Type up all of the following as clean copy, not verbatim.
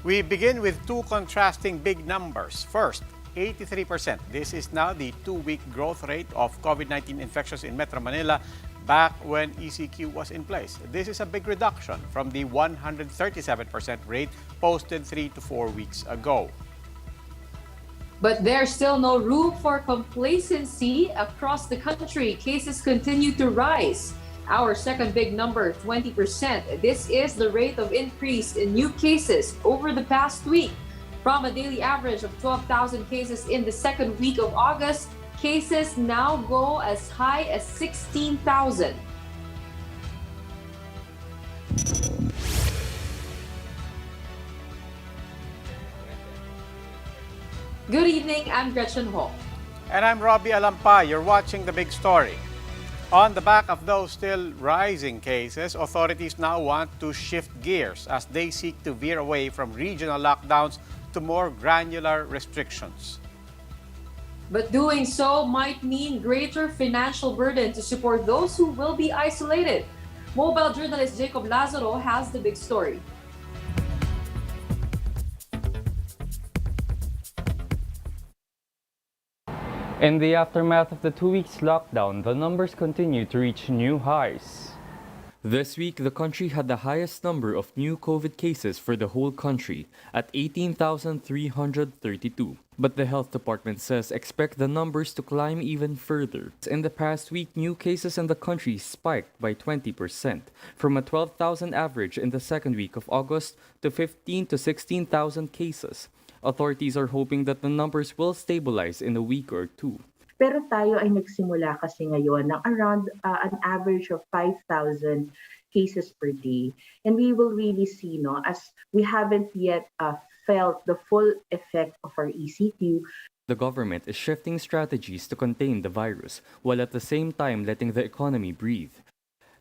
We begin with two contrasting big numbers. First, 83%. This is now the two-week growth rate of COVID-19 infections in Metro Manila back when ECQ was in place. This is a big reduction from the 137% rate posted 3 to 4 weeks ago. But there's still no room for complacency across the country. Cases continue to rise. Our second big number, 20%. This is the rate of increase in new cases over the past week. From a daily average of 12,000 cases in the second week of August, cases now go as high as 16,000. Good evening, I'm Gretchen Ho. And I'm Robbie Alampa. You're watching The Big Story. On the back of those still rising cases, authorities now want to shift gears as they seek to veer away from regional lockdowns to more granular restrictions. But doing so might mean greater financial burden to support those who will be isolated. Mobile journalist Jacob Lazaro has the big story. In the aftermath of the 2 weeks lockdown, the numbers continue to reach new highs. This week, the country had the highest number of new COVID cases for the whole country at 18,332. But the health department says expect the numbers to climb even further. In the past week, new cases in the country spiked by 20%, from a 12,000 average in the second week of August to 15 to 16,000 cases. Authorities are hoping that the numbers will stabilize in a week or two. Pero tayo ay nagsimula kasi ngayon ng around an average of 5,000 cases per day. And we will really see, as we haven't yet felt the full effect of our ECQ. The government is shifting strategies to contain the virus, while at the same time letting the economy breathe.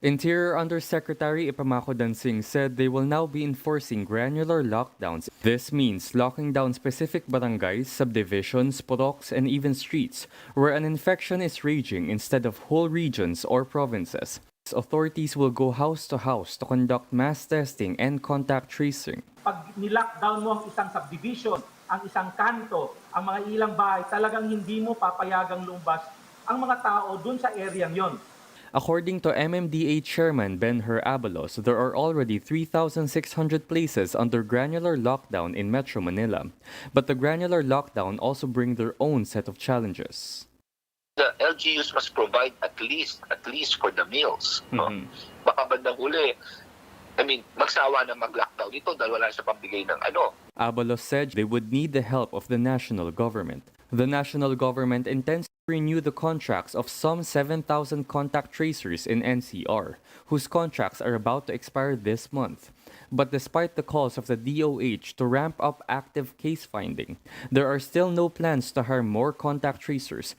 Interior Undersecretary Ipamaco Dancing said they will now be enforcing granular lockdowns. This means locking down specific barangays, subdivisions, poroks, and even streets where an infection is raging instead of whole regions or provinces. Authorities will go house to house to conduct mass testing and contact tracing. Pag nilockdown mo ang isang subdivision, ang isang kanto, ang mga ilang bahay, talagang hindi mo papayagang lumabas ang mga tao dun sa area yon. According to MMDA Chairman Ben-Hur Abalos, there are already 3,600 places under granular lockdown in Metro Manila. But the granular lockdown also bring their own set of challenges. The LGUs must provide at least for the meals. Baka bandang huli, magsawa na mag-lockdown ito dahil wala sa pambigay ng ano. Abalos said they would need the help of the national government. The national government intends to renew the contracts of some 7,000 contact tracers in NCR, whose contracts are about to expire this month. But despite the calls of the DOH to ramp up active case finding, there are still no plans to hire more contact tracers.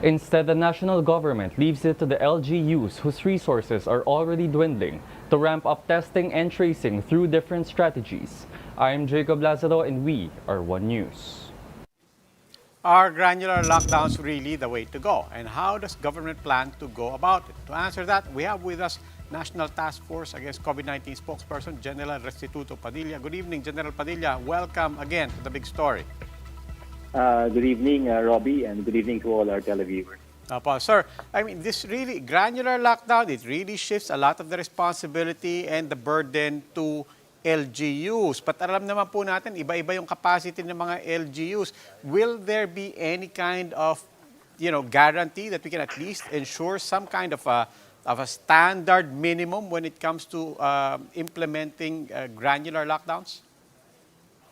Instead, the national government leaves it to the LGUs, whose resources are already dwindling, to ramp up testing and tracing through different strategies. I'm Jacob Lazaro, and we are One News. Are granular lockdowns really the way to go? And how does government plan to go about it? To answer that, we have with us National Task Force Against COVID-19 spokesperson, General Restituto Padilla. Good evening, General Padilla. Welcome again to The Big Story. Good evening, Robbie, and good evening to all our televiewers. Sir, this really, granular lockdown, it really shifts a lot of the responsibility and the burden to LGUs. But alam naman po natin, iba-iba yung capacity ng mga LGUs. Will there be any kind of, guarantee that we can at least ensure some kind of a standard minimum when it comes to implementing granular lockdowns?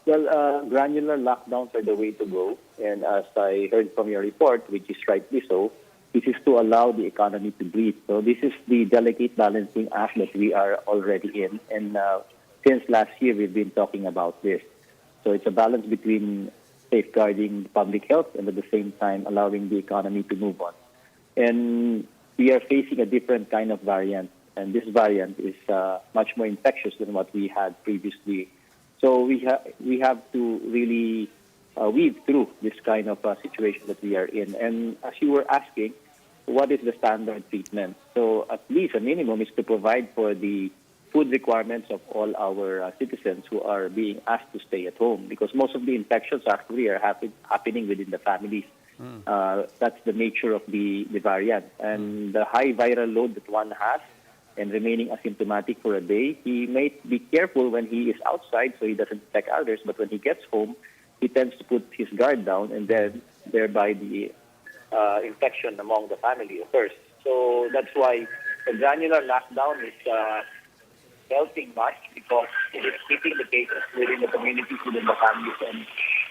Well, granular lockdowns are the way to go. And as I heard from your report, which is rightly so, this is to allow the economy to breathe. So this is the delicate balancing act that we are already in. And since last year, we've been talking about this. So it's a balance between safeguarding public health and at the same time allowing the economy to move on. And we are facing a different kind of variant. And this variant is much more infectious than what we had previously. So we have to really weave through this kind of situation that we are in. And as you were asking, what is the standard treatment? So at least a minimum is to provide for the food requirements of all our citizens who are being asked to stay at home, because most of the infections actually are happening within the families. That's the nature of the variant. And the high viral load that one has and remaining asymptomatic for a day, he may be careful when he is outside so he doesn't infect others, but when he gets home, he tends to put his guard down, and then thereby the infection among the family occurs. So that's why the granular lockdown is helping much, because it is keeping the cases within the communities, within the families, and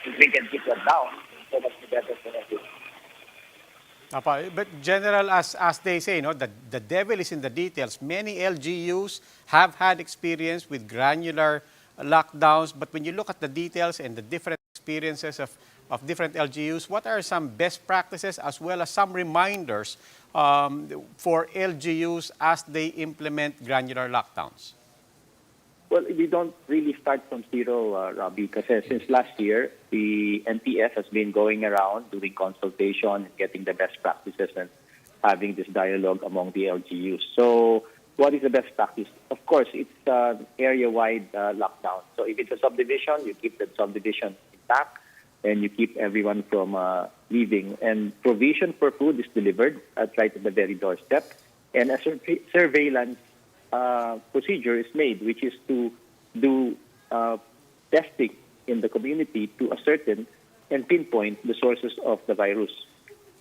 if we can keep that down, so much better for everyone. But General, as they say, the devil is in the details. Many LGUs have had experience with granular lockdowns, but when you look at the details and the different experiences of different LGUs, what are some best practices as well as some reminders for LGUs as they implement granular lockdowns? Well, we don't really start from zero, Robbie, because since last year, the NTF has been going around doing consultation and getting the best practices and having this dialogue among the LGUs. So what is the best practice? Of course, it's area-wide lockdown. So if it's a subdivision, you keep the subdivision intact and you keep everyone from leaving. And provision for food is delivered right at the very doorstep. And a surveillance procedure is made, which is to do testing in the community to ascertain and pinpoint the sources of the virus.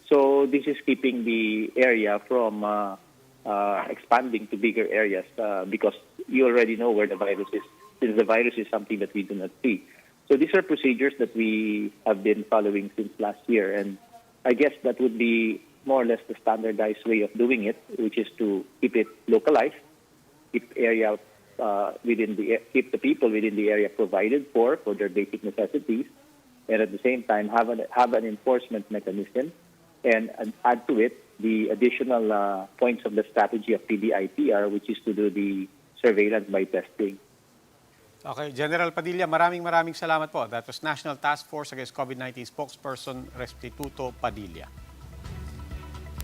So this is keeping the area from expanding to bigger areas because you already know where the virus is, since the virus is something that we do not see. So these are procedures that we have been following since last year, and I guess that would be more or less the standardized way of doing it, which is to keep it localized, keep keep the people within the area provided for their basic necessities, and at the same time have an enforcement mechanism, and add to it the additional points of the strategy of PDITR, which is to do the surveillance by testing. Okay, General Padilla, maraming salamat po. That was National Task Force Against COVID-19 spokesperson Restituto Padilla.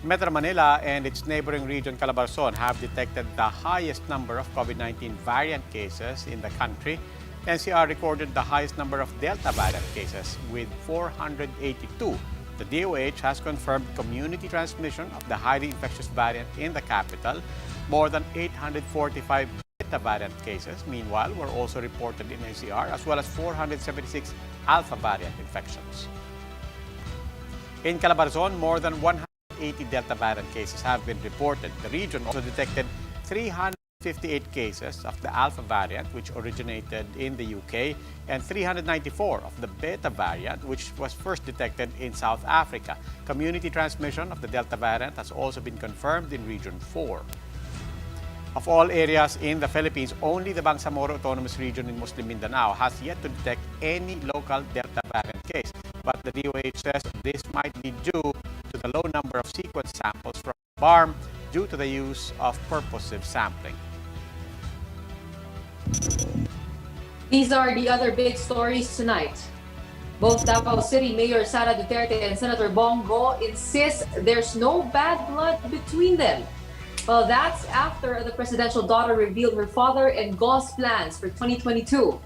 Metro Manila and its neighboring region Calabarzon have detected the highest number of COVID-19 variant cases in the country. NCR recorded the highest number of Delta variant cases with 482. The DOH has confirmed community transmission of the highly infectious variant in the capital. More than 845 Beta variant cases, meanwhile, were also reported in NCR, as well as 476 Alpha variant infections. In Calabarzon, more than 180 Delta variant cases have been reported. The region also detected 358 cases of the Alpha variant, which originated in the UK, and 394 of the Beta variant, which was first detected in South Africa. Community transmission of the Delta variant has also been confirmed in Region 4. Of all areas in the Philippines, only the Bangsamoro Autonomous Region in Muslim Mindanao has yet to detect any local Delta variant case. But the DOH says this might be due to the low number of sequence samples from BARM due to the use of purposive sampling. These are the other big stories tonight. Both Davao City Mayor Sara Duterte and Senator Bong Go insist there's no bad blood between them. Well, that's after the presidential daughter revealed her father and Go's plans for 2022.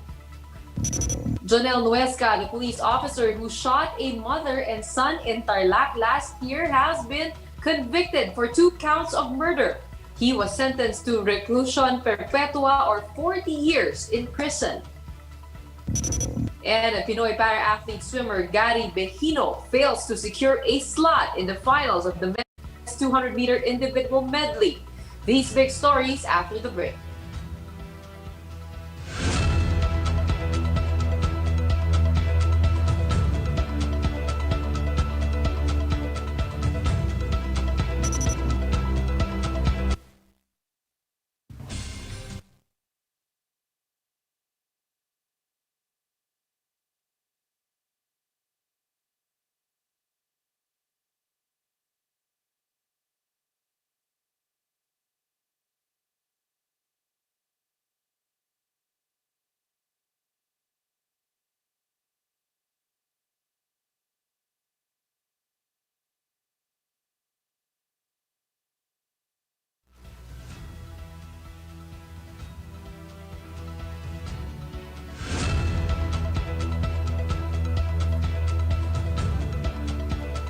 Jonel Nuezca, the police officer who shot a mother and son in Tarlac last year, has been convicted for 2 counts of murder. He was sentenced to reclusion perpetua or 40 years in prison. And Pinoy para-athlete swimmer Gary Bejino fails to secure a slot in the finals of the men's 200-meter individual medley. These big stories after the break.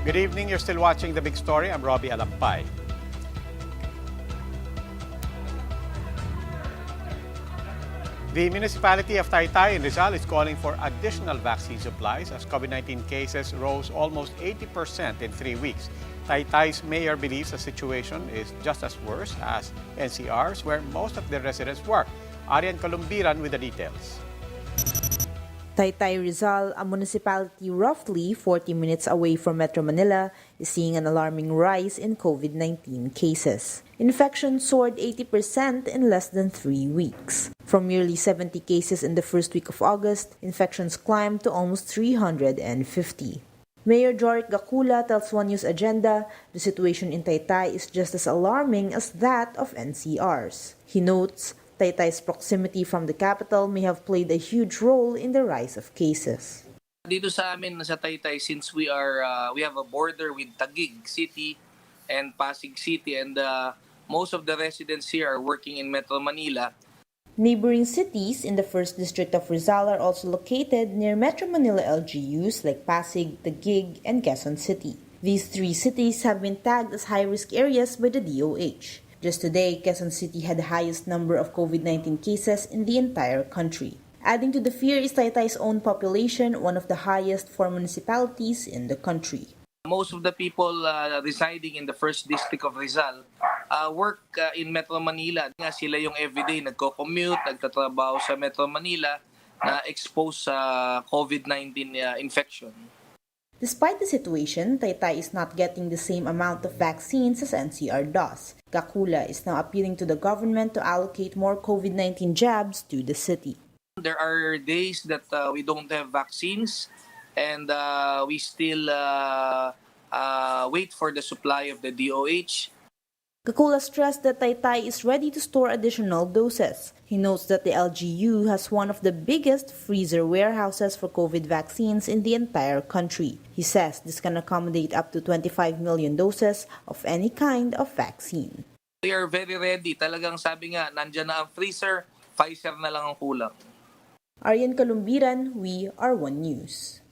Good evening. You're still watching The Big Story. I'm Robbie Alampay. The municipality of Taytay in Rizal is calling for additional vaccine supplies as COVID-19 cases rose almost 80% in 3 weeks. Taytay's mayor believes the situation is just as worse as NCR's, where most of their residents work. Arian Columbiran with the details. Taytay Rizal, a municipality roughly 40 minutes away from Metro Manila, is seeing an alarming rise in COVID-19 cases. Infections soared 80% in less than 3 weeks. From nearly 70 cases in the first week of August, infections climbed to almost 350. Mayor Joric Gacula tells One News Agenda the situation in Taytay is just as alarming as that of NCR's. He notes Taytay's proximity from the capital may have played a huge role in the rise of cases. Dito sa amin sa Taytay, since we have a border with Taguig City and Pasig City, and most of the residents here are working in Metro Manila. Neighboring cities in the 1st District of Rizal are also located near Metro Manila LGUs like Pasig, Taguig, and Quezon City. These 3 cities have been tagged as high-risk areas by the DOH. Just today, Quezon City had the highest number of COVID-19 cases in the entire country. Adding to the fear is Taytay's own population, one of the highest for municipalities in the country. Most of the people residing in the 1st District of Rizal work in Metro Manila. Nga sila yung everyday nagko-commute, nagtatrabaho sa Metro Manila na exposed sa COVID-19 infection. Despite the situation, Taytay is not getting the same amount of vaccines as NCR does. Gacula is now appealing to the government to allocate more COVID-19 jabs to the city. There are days that we don't have vaccines, and we still wait for the supply of the DOH. Gacula stressed that Taytay is ready to store additional doses. He notes that the LGU has one of the biggest freezer warehouses for COVID vaccines in the entire country. He says this can accommodate up to 25 million doses of any kind of vaccine. We are very ready. Talagang sabi nga, nandyan na ang freezer, Pfizer na lang ang kulang. Arian Columbiran, we are One News.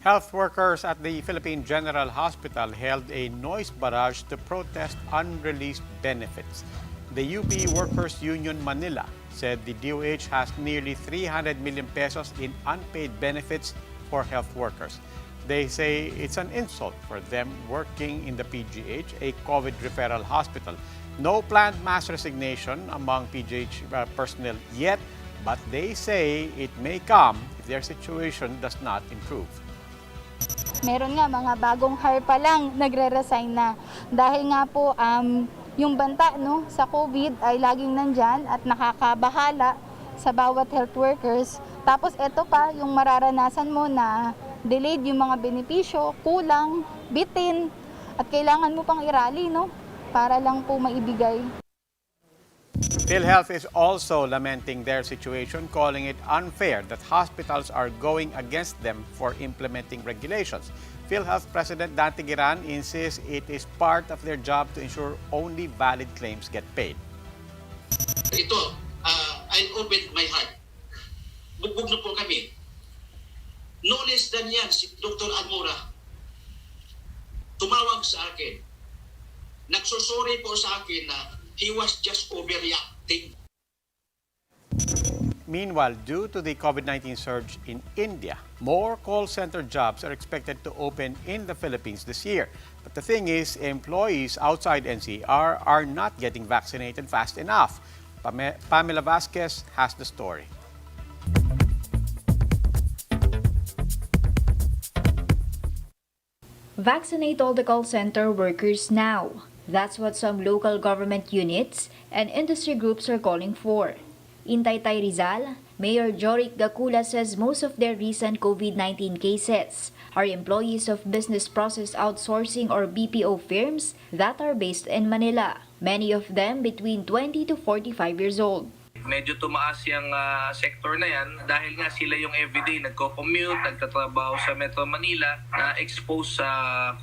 Health workers at the Philippine General Hospital held a noise barrage to protest unreleased benefits. The UP Workers Union Manila said the DOH has nearly 300 million pesos in unpaid benefits for health workers. They say it's an insult for them working in the PGH, a COVID referral hospital. No planned mass resignation among PGH personnel yet, but they say it may come if their situation does not improve. Meron nga mga bagong hire pa lang nagre-resign na dahil nga po yung banta sa COVID ay laging nandyan at nakakabahala sa bawat health workers. Tapos eto pa yung mararanasan mo na delayed yung mga benepisyo, kulang, bitin at kailangan mo pang irally para lang po maibigay. PhilHealth is also lamenting their situation, calling it unfair that hospitals are going against them for implementing regulations. PhilHealth President Dante Giran insists it is part of their job to ensure only valid claims get paid. Ito, I opened my heart. Bugbog na po kami. No less than yan, si Dr. Almora tumawag sa akin. Nagsusuri po sa akin na he was just overreacting. Meanwhile, due to the COVID-19 surge in India, more call center jobs are expected to open in the Philippines this year. But the thing is, employees outside NCR are not getting vaccinated fast enough. Pamela Vasquez has the story. Vaccinate all the call center workers now. That's what some local government units and industry groups are calling for. In Taytay Rizal, Mayor Joric Gacula says most of their recent COVID-19 cases are employees of business process outsourcing or BPO firms that are based in Manila, many of them between 20 to 45 years old. Medyo tumaas yung sector na yan dahil nga sila yung everyday nagko-commute, nagtatrabaho sa Metro Manila na exposed sa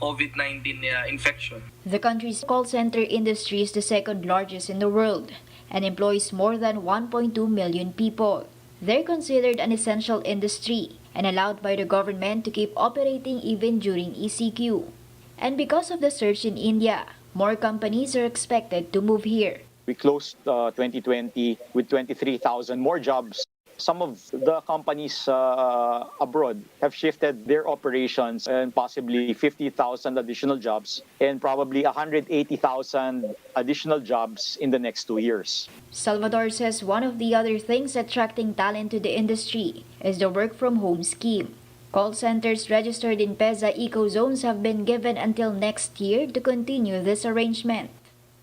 COVID-19 infection. The country's call center industry is the second largest in the world and employs more than 1.2 million people. They're considered an essential industry and allowed by the government to keep operating even during ECQ. And because of the surge in India, more companies are expected to move here. We closed 2020 with 23,000 more jobs. Some of the companies abroad have shifted their operations and possibly 50,000 additional jobs and probably 180,000 additional jobs in the next 2 years. Salvador says one of the other things attracting talent to the industry is the work-from-home scheme. Call centers registered in PEZA eco-zones have been given until next year to continue this arrangement.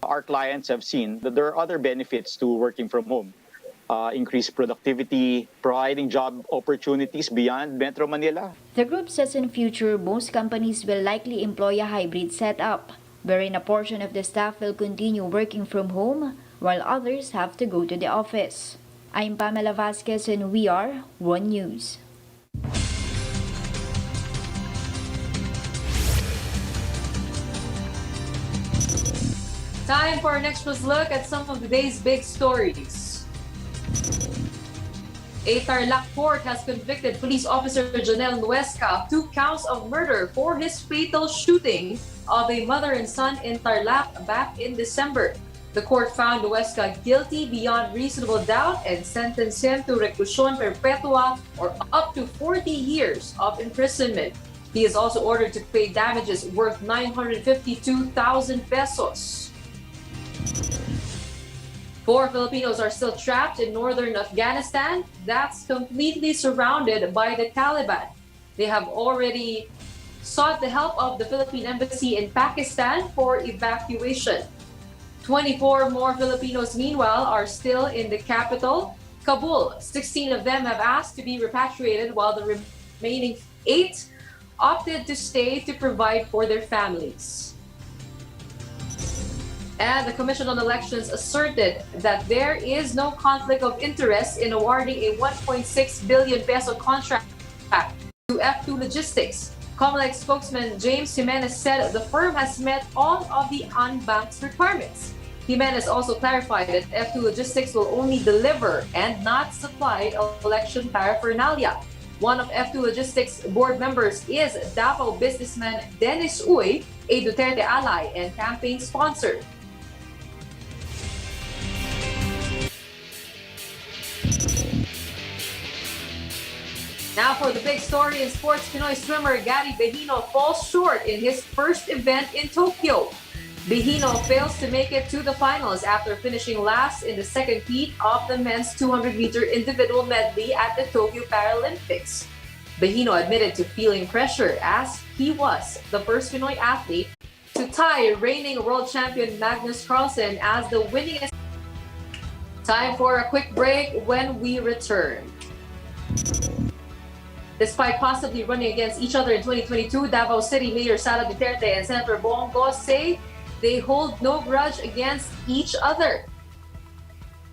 Our clients have seen that there are other benefits to working from home. Increased productivity, providing job opportunities beyond Metro Manila. The group says in future, most companies will likely employ a hybrid setup, wherein a portion of the staff will continue working from home, while others have to go to the office. I'm Pamela Vasquez and we are One News. Time for our next close look at some of the day's big stories. A Tarlac court has convicted police officer Jonel Nuezca of 2 counts of murder for his fatal shooting of a mother and son in Tarlac back in December. The court found Nuezca guilty beyond reasonable doubt and sentenced him to reclusion perpetua or up to 40 years of imprisonment. He is also ordered to pay damages worth 952,000 pesos. 4 Filipinos are still trapped in northern Afghanistan that's completely surrounded by the Taliban. They have already sought the help of the Philippine Embassy in Pakistan for evacuation. 24 more Filipinos, meanwhile, are still in the capital, Kabul. 16 of them have asked to be repatriated, while the remaining 8 opted to stay to provide for their families. And the Commission on Elections asserted that there is no conflict of interest in awarding a 1.6 billion peso contract to F2 Logistics. COMELEC spokesman James Jimenez said the firm has met all of the unbanked requirements. Jimenez also clarified that F2 Logistics will only deliver and not supply election paraphernalia. One of F2 Logistics board members is Davao businessman Dennis Uy, a Duterte ally and campaign sponsor. Now for the big story in sports, Pinoy swimmer Gary Bejino falls short in his first event in Tokyo. Bejino fails to make it to the finals after finishing last in the second heat of the men's 200-meter individual medley at the Tokyo Paralympics. Bejino admitted to feeling pressure as he was the first Pinoy athlete to tie reigning world champion Magnus Carlsen as the winningest. Time for a quick break. When we return. Despite possibly running against each other in 2022, Davao City Mayor Sara Duterte and Senator Bong Go say they hold no grudge against each other.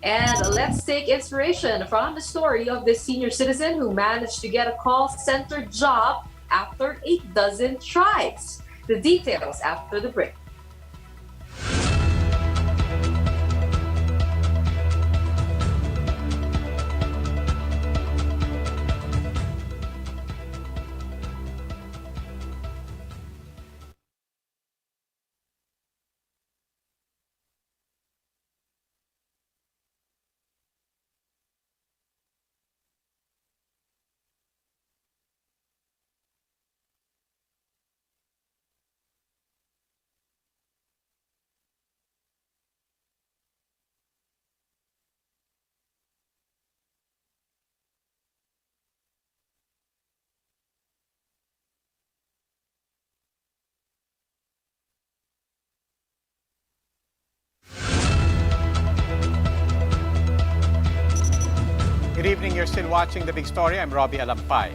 And let's take inspiration from the story of this senior citizen who managed to get a call center job after 12 tries. The details after the break. Good evening. You're still watching The Big Story. I'm Robbie Alampay.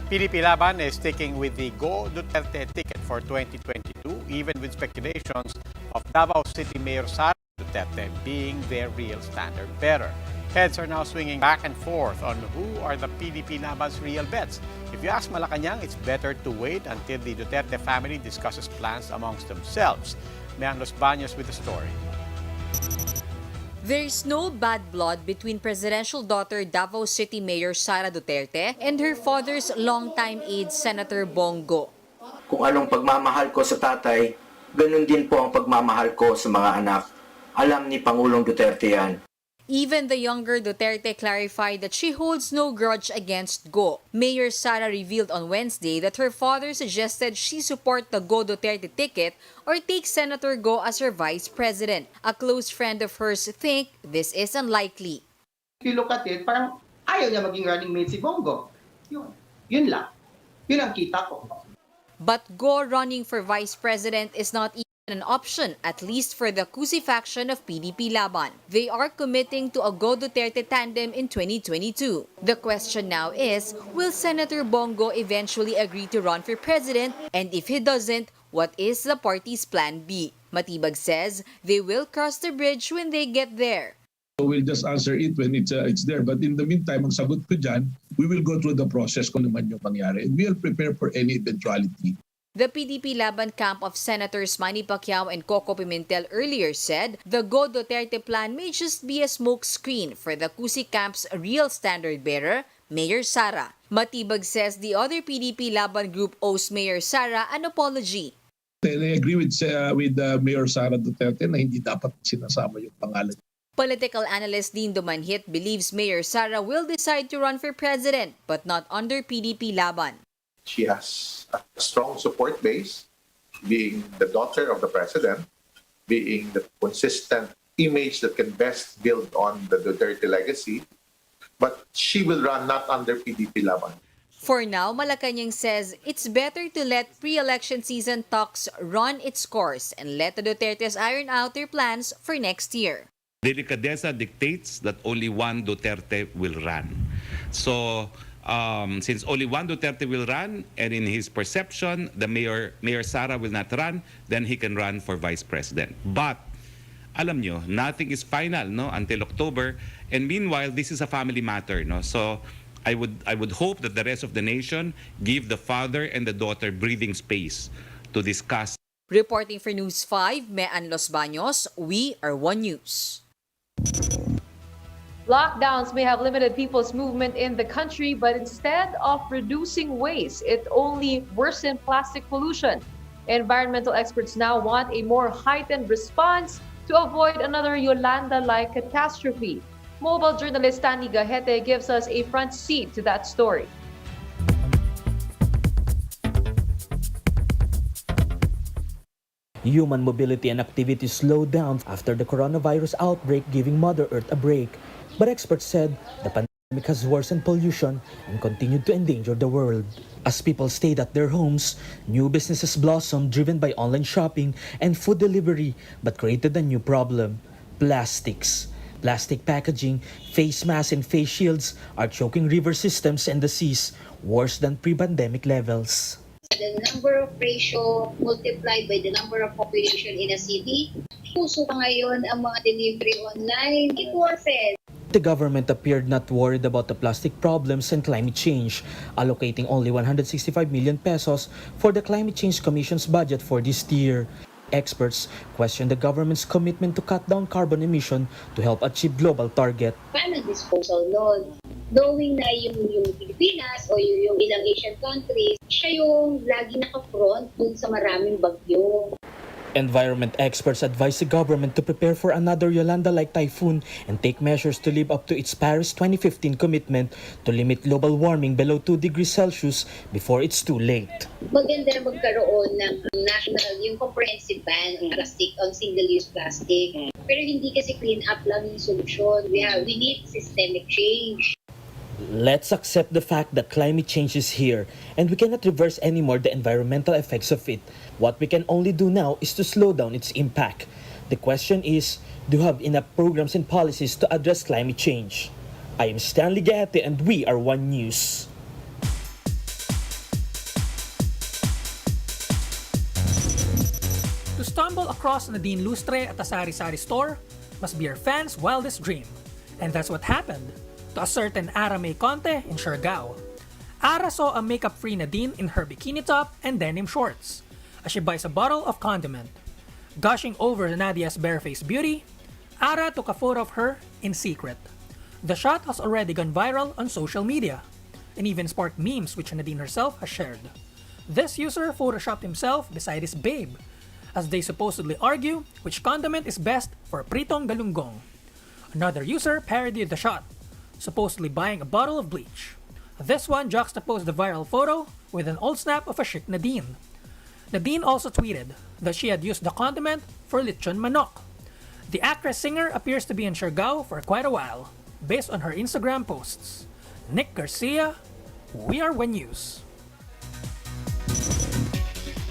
PDP Laban is sticking with the Go Duterte ticket for 2022, even with speculations of Davao City Mayor Sara Duterte being their real standard bearer. Heads are now swinging back and forth on who are the PDP Laban's real bets. If you ask Malacanang, it's better to wait until the Duterte family discusses plans amongst themselves. Mayan Los Baños with the story. There's no bad blood between presidential daughter Davao City Mayor Sara Duterte and her father's longtime aide Senator Bong Go. Kung anong pagmamahal ko sa tatay, ganun din po ang pagmamahal ko sa mga anak. Alam ni Pangulong Duterte yan. Even the younger Duterte clarified that she holds no grudge against Go. Mayor Sara revealed on Wednesday that her father suggested she support the Go Duterte ticket or take Senator Go as her vice president. A close friend of hers think this is unlikely. If you look at it, parang ayaw niya maging running mate si Bongo. Yun lang. Yun ang kita ko. But Go running for vice president is not an option, at least for the Cusi faction of PDP Laban. They are committing to a Go Duterte tandem in 2022. The question now is, will Senator Bongo eventually agree to run for president? And if he doesn't, what is the party's plan B? Matibag says they will cross the bridge when they get there. So we'll just answer it when it's there. But in the meantime, ang sagot ko dyan, we will go through the process kung naman yung mangyari. And we'll prepare for any eventuality. The PDP Laban camp of Senators Manny Pacquiao and Coco Pimentel earlier said the Go Duterte plan may just be a smokescreen for the Cusi camp's real standard bearer, Mayor Sara. Matibag says the other PDP Laban group owes Mayor Sara an apology. I agree with Mayor Sara Duterte na hindi dapat sinasama yung pangalan. Political analyst Dean Dumanhit believes Mayor Sara will decide to run for president but not under PDP Laban. She has a strong support base, being the daughter of the president, being the consistent image that can best build on the Duterte legacy. But she will run not under PDP Laban. For now, Malacanang says it's better to let pre-election season talks run its course and let the Dutertes iron out their plans for next year. Delicadeza dictates that only one Duterte will run. So, since only one Duterte will run, and in his perception, the Mayor Sara will not run, then he can run for vice president. But, alam nyo, nothing is final, no, until October. And meanwhile, this is a family matter, no. So, I would hope that the rest of the nation give the father and the daughter breathing space to discuss. Reporting for News 5, Mean Los Baños, we are One News. Lockdowns may have limited people's movement in the country, but instead of reducing waste, it only worsened plastic pollution. Environmental experts now want a more heightened response to avoid another Yolanda-like catastrophe. Mobile journalist Tani Gahete gives us a front seat to that story. Human mobility and activity slowed down after the coronavirus outbreak, giving Mother Earth a break. But experts said the pandemic has worsened pollution and continued to endanger the world. As people stayed at their homes, new businesses blossomed driven by online shopping and food delivery, but created a new problem: plastics. Plastic packaging, face masks and face shields are choking river systems and the seas, worse than pre-pandemic levels. The number of ratio multiplied by the number of population in a city. Puso pa ngayon ang mga delivery online. It worsened. The government appeared not worried about the plastic problems and climate change, allocating only 165 million pesos for the Climate Change Commission's budget for this year. Experts question the government's commitment to cut down carbon emission to help achieve global target. Paano disposal nun? Knowing na yung Pilipinas o yung ilang Asian countries, siya yung lagi naka-front dun sa maraming bagyo. Environment experts advise the government to prepare for another Yolanda-like typhoon and take measures to live up to its Paris 2015 commitment to limit global warming below 2 degrees Celsius before it's too late. Maganda magkaroon ng national, yung comprehensive ban on plastic, on single-use plastic. Pero hindi kasi clean up lang yung solusyon. We need systemic change. Let's accept the fact that climate change is here and we cannot reverse anymore the environmental effects of it. What we can only do now is to slow down its impact. The question is, do you have enough programs and policies to address climate change? I am Stanley Gate and we are One News. To stumble across Nadine Lustre at a sari-sari store must be your fans' wildest dream. And that's what happened to a certain Ara May Conte in Siargao. Ara saw a makeup-free Nadine in her bikini top and denim shorts as she buys a bottle of condiment. Gushing over Nadia's barefaced beauty, Ara took a photo of her in secret. The shot has already gone viral on social media and even sparked memes which Nadine herself has shared. This user photoshopped himself beside his babe as they supposedly argue which condiment is best for pritong galunggong. Another user parodied the shot, supposedly buying a bottle of bleach. This one juxtaposed the viral photo with an old snap of a chic Nadine. Nadine also tweeted that she had used the condiment for lechon manok. The actress-singer appears to be in Siargao for quite a while, based on her Instagram posts. Nick Garcia, We Are One News.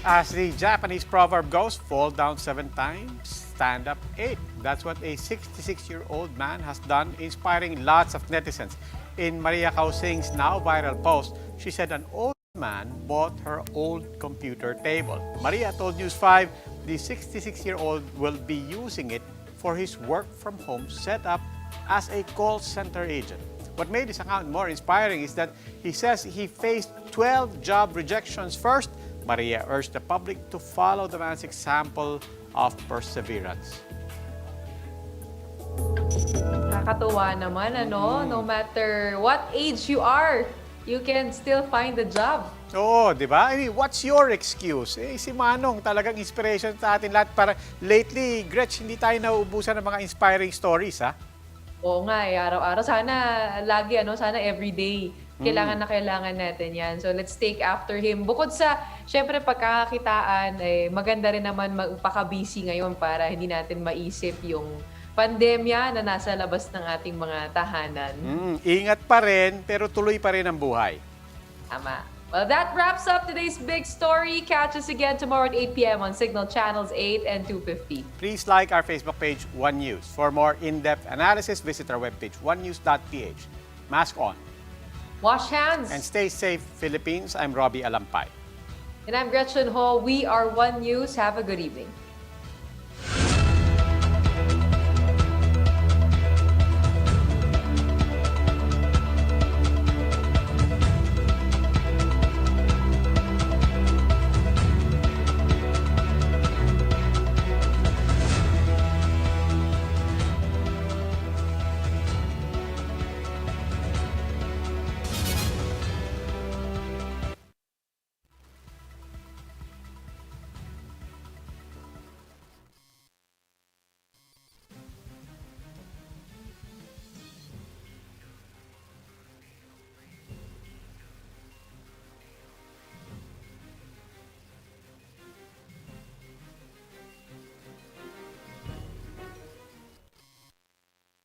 As the Japanese proverb goes, fall down 7 times, stand up 8. That's what a 66-year-old man has done, inspiring lots of netizens. In Maria Kausing's now viral post, she said an old man bought her old computer table. Maria told News 5 the 66-year-old will be using it for his work-from-home setup as a call center agent. What made this account more inspiring is that he says he faced 12 job rejections first. Maria urged the public to follow the man's example of perseverance. Nakakatuwa naman, ano? No matter what age you are, you can still find a job. Oo, di ba? I mean, what's your excuse? Si Manong talagang inspiration sa atin lahat. Para lately, Gretch, hindi tayo nauubusan ng mga inspiring stories, ha? Oo nga araw-araw. Sana lagi, sana everyday. Kailangan na kailangan natin yan. So let's take after him. Bukod sa, syempre pagkakakitaan, maganda rin naman magpaka-busy ngayon para hindi natin maisip yung pandemya na nasa labas ng ating mga tahanan. Ingat pa rin, pero tuloy pa rin ang buhay. Tama. Well, that wraps up today's big story. Catch us again tomorrow at 8 p.m. on Signal Channels 8 and 250. Please like our Facebook page, One News. For more in-depth analysis, visit our webpage, onenews.ph. Mask on. Wash hands. And stay safe, Philippines. I'm Robbie Alampay. And I'm Gretchen Ho. We are One News. Have a good evening.